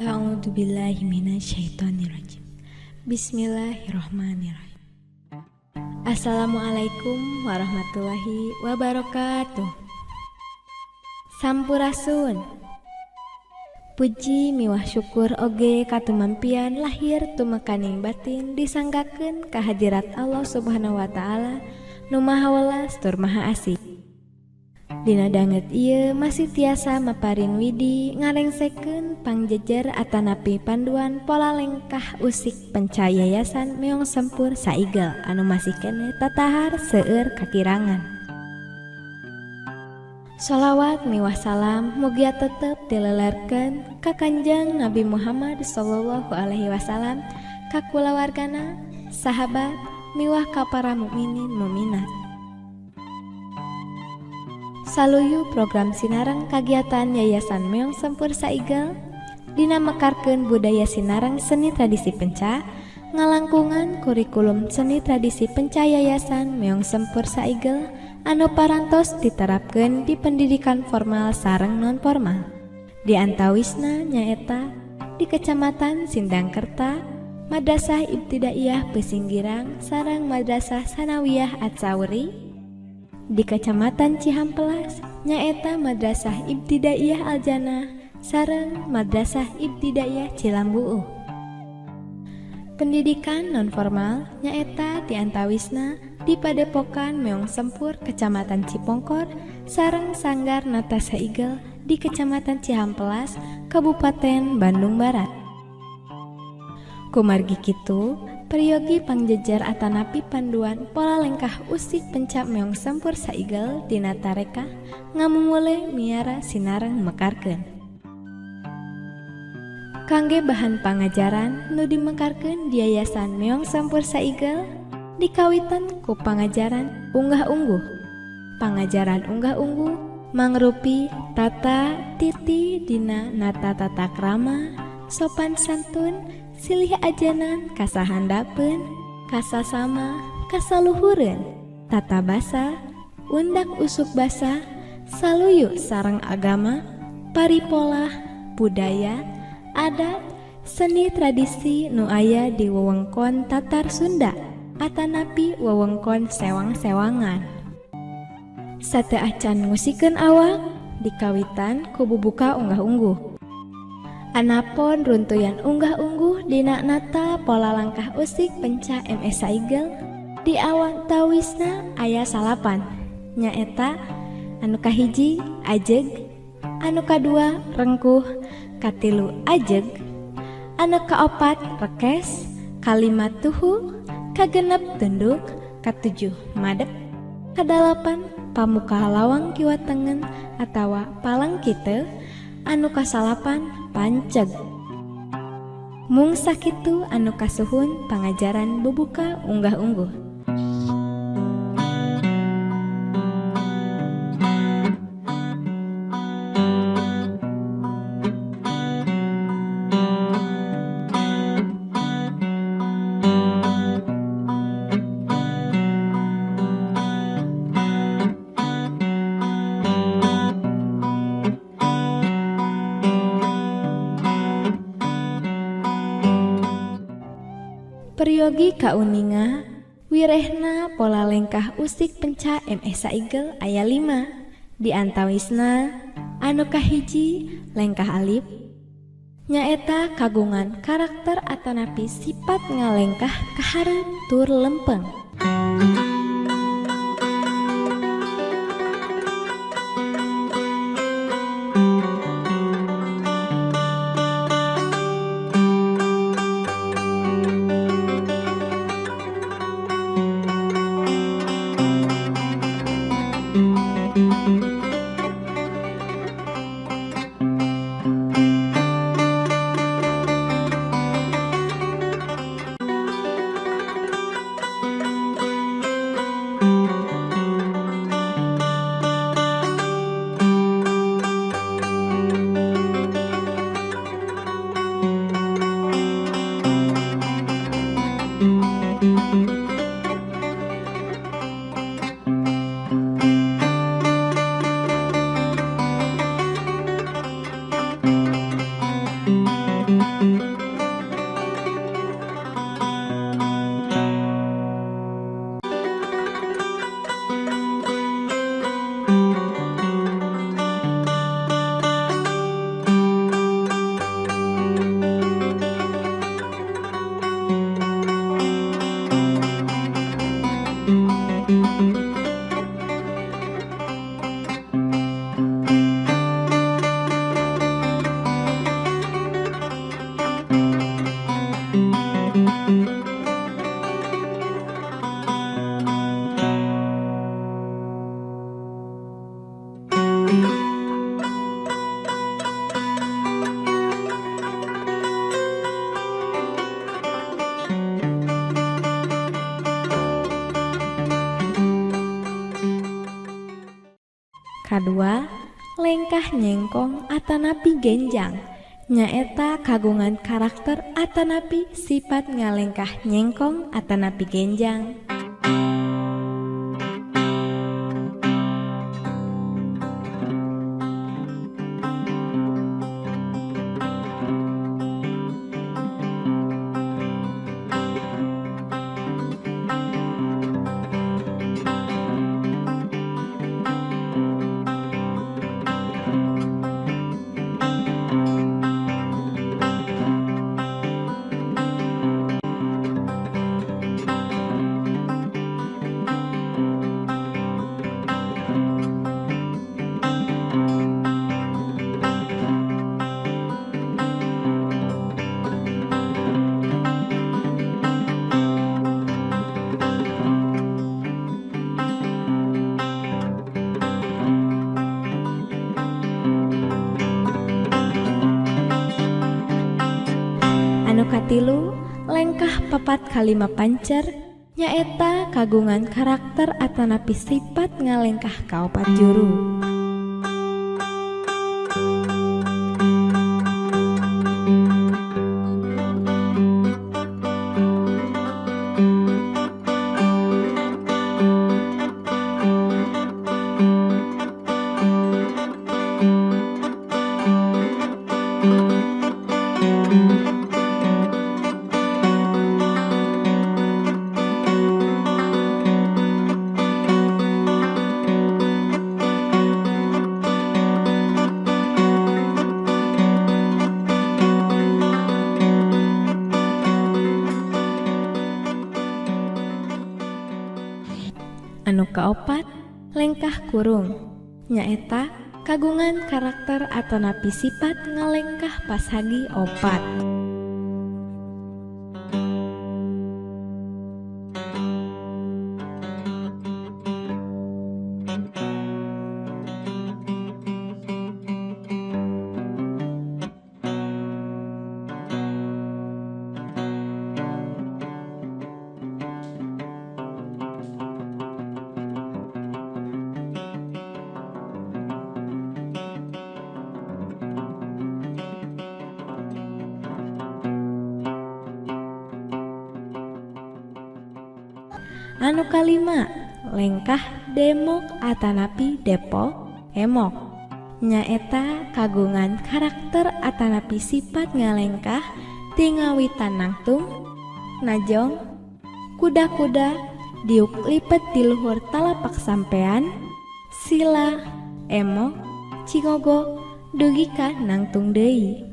A'udzubillahi minasyaitonirrajim. Bismillahirrahmanirrahim. Assalamualaikum warahmatullahi wabarakatuh. Sampurasun. Puji miwah syukur oge katumampian lahir tumekaning batin disanggakeun ka hadirat Allah Subhanahu wa taala nu maha welas tur maha asih. Dina danget ieu masih tiasa maparin widi ngarengsekeun pangjejer atanapi panduan pola lengkah usik pencayayasan meong sempur saigel anu masih kene tatahar seueur kakirangan. Sholawat miwah salam mugia tetep dilelerkeun ka Kanjeng Nabi Muhammad sallallahu alaihi wasallam, ka kulawargana, sahabat, miwah ka para mukminin mukminat. Saluyu program Sinareng kagiatan Yayasan Meong Sempur Saigel dina mekarkeun budaya Sinareng seni tradisi penca, ngalangkungan kurikulum seni tradisi penca Yayasan Meong Sempur Saigel anu parantos diterapkeun di pendidikan formal sareng non formal. Di antawisna nyaeta di Kecamatan Sindangkerta, Madrasah Ibtidaiyah Pesinggirang sareng Madrasah Sanawiyah At-Sawri. Di Kecamatan Cihampelas nyaeta Madrasah Ibtidaiyah Al-Jannah sareng Madrasah Ibtidaiyah Cilambuuh. Pendidikan nonformal nyaeta di antawisna di Padepokan Meong Sempur Kecamatan Cipongkor sareng Sanggar Nata Saigel di Kecamatan Cihampelas Kabupaten Bandung Barat. Kumargi kitu periogi pangjejer atanapi panduan pola lengkah usik pencap Meong Sempur Saigel dina tareka ngamumule miara Sinareng mekarkeun. Kangge bahan pangajaran nu dimekarkeun di Yayasan Meong Sempur Saigel dikawitan ku pangajaran unggah-ungguh. Pangajaran unggah-ungguh mangrupi tata titi dina nata tata krama, sopan santun, silih ajanan, kasahandapeun, kasasama, kasaluhureun, tata basa, undak usuk basa, saluyu sareng agama, paripolah, budaya, adat, seni tradisi nu aya di wewengkon Tatar Sunda atanapi wewengkon sewang-sewangan. Sateu acan ngusikeun awak dikawitan ku bubuka unggah-ungguh. Anapun runtuyan unggah-ungguh dina nata pola langkah usik penca MS Saigel di awak tawisna aya salapan, nyaeta anu kahiji ajeg, anu kadua rengkuh, katilu ajeg, anu kaopat rekes, kalimat tuhu, kagenep tunduk, katujuh madep, kadalapan pamuka lawang kiwa tengen atawa palang kitu, anu kasalapan panceg. Mung sakitu anu kasuhun pangajaran bubuka unggah-ungguh. Periogi kauninga wirehna pola lengkah usik penca MS Saigel aya 5. Di antawisna anu kahiji lengkah alif nyaeta kagungan karakter atanapi sifat ngalengkah kahareup tur lempeng. Kadua, lengkah nyengkong atanapi genjang. Nyaeta kagungan karakter atanapi sifat ngalengkah nyengkong atanapi genjang. Anu katilu, lengkah papat kalima pancer nyaeta kagungan karakter atanapi sifat ngalengkah kaopat juru. Anu kaopat, lengkah kurung nyaeta kagungan karakter atanapi sifat ngalengkah pasagi opat. Anu kalima, lengkah demok atanapi depok emok nyaeta kagungan karakter atanapi sifat ngalengkah tingawitan nangtung najong kuda-kuda diuk lipet di luhur talapak sampean sila emok cigogo dugika nangtung deui.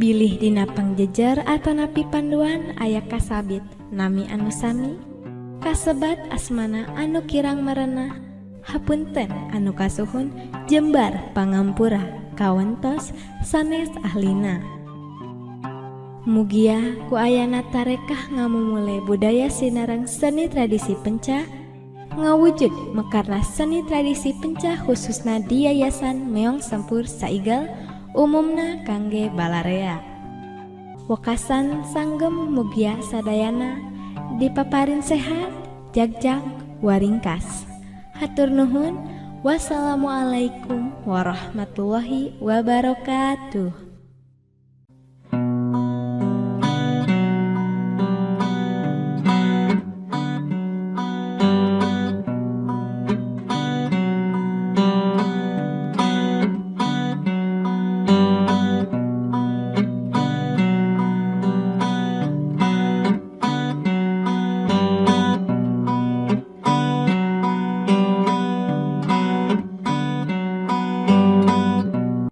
Bilih dina pangjejer atanapi panduan aya kasabit nami anu sami kasebat asmana anu kirang merenah hapunten anu kasuhun jembar pangampura kawentos sanes ahlina. Mugia ku ayana tarekah ngamumule budaya sinareng seni tradisi penca ngawujud mekarna seni tradisi penca khususna di Yayasan Meong Sempur Saigal umumna kangge balarea. Wekasan sanggem mugia sadayana dipaparin sehat jagjag waringkas. Hatur nuhun. Wassalamualaikum warahmatullahi wabarakatuh.